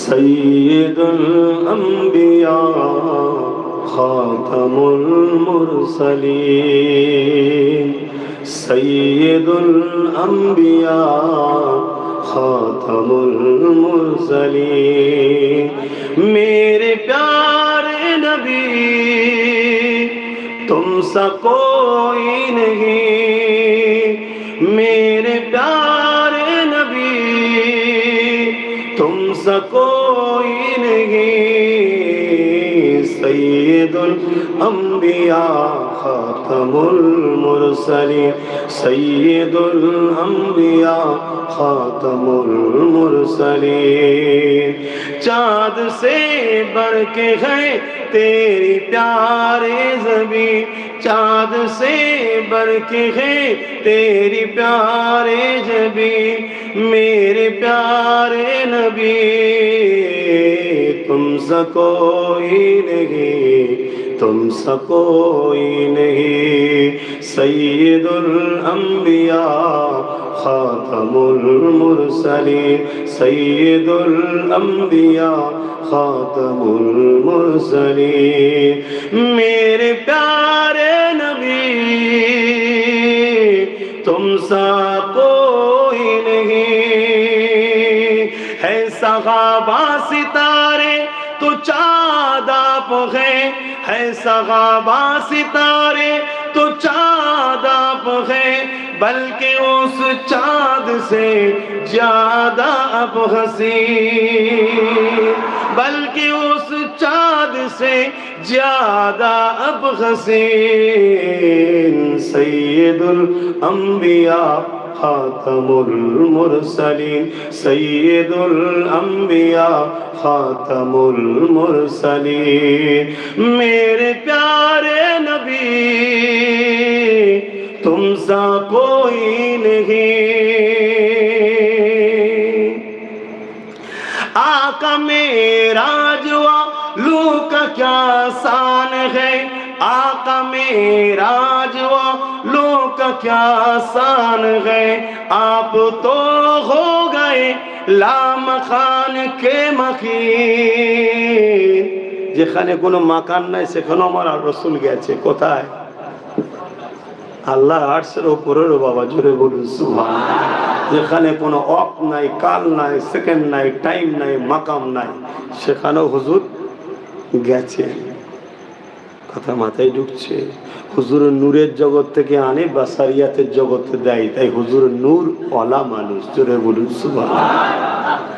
سید الانبیاء خاتم المرسلین سید الانبیاء خاتم المرسلین میرے پیارے نبی تم سا کوئی نہیں میرے پیارے نبی تم سا کوئی نہیں سید الانبیاء خاتم المرسلین سید الانبیاء خاتم المرسلین چاند سے بڑھ کے ہے تیری پیارے زبی چاند سے بڑھ کے ہے تیری پیارے جبی میرے پیارے نبی تم سا کوئی نہیں تم سا کوئی نہیں سید الانبیاء خاتم المرسلین سید الانبیاء خاتم المرسلین میرے پیارے نبی تم سا کوئی نہیں ہے صحابہ ستارے تو چاند آپ ہیں ہے صحابہ ستارے تو چاند آپ ہیں بلکہ اس چاند سے زیادہ اب حسین بلکہ اس چاند سے زیادہ اب حسین سید الانبیاء خاتم المرسلین سید الانبیاء خاتم المرسلین میرے پیارے نبی تم سا کوئی نہیں آقا معراج والوں کا کیا شان ہے آقا معراج والوں کا کیا شان ہے آپ تو ہو گئے লামাখান কে মাখিন যেখানে কোনো মাকান নাই সেখানে আমার রাসূল গেছে কোথায় আল্লাহ আরশের উপরে বাবা জোরে বলুন সুবহানাল্লাহ যেখানে কোনো অক নাই কাল নাই সেকেন্ড নাই টাইম নাই মাকাম নাই সেখানে হুজুর গেছে কথা মাথায় ঢুকছে হুজুরের নূরের জগৎ থেকে আনে বাসারিয়াতের জগতে দেয় তাই হুজুরের নূর ওয়ালা মানুষ জোরে বলুন সুবহানাল্লাহ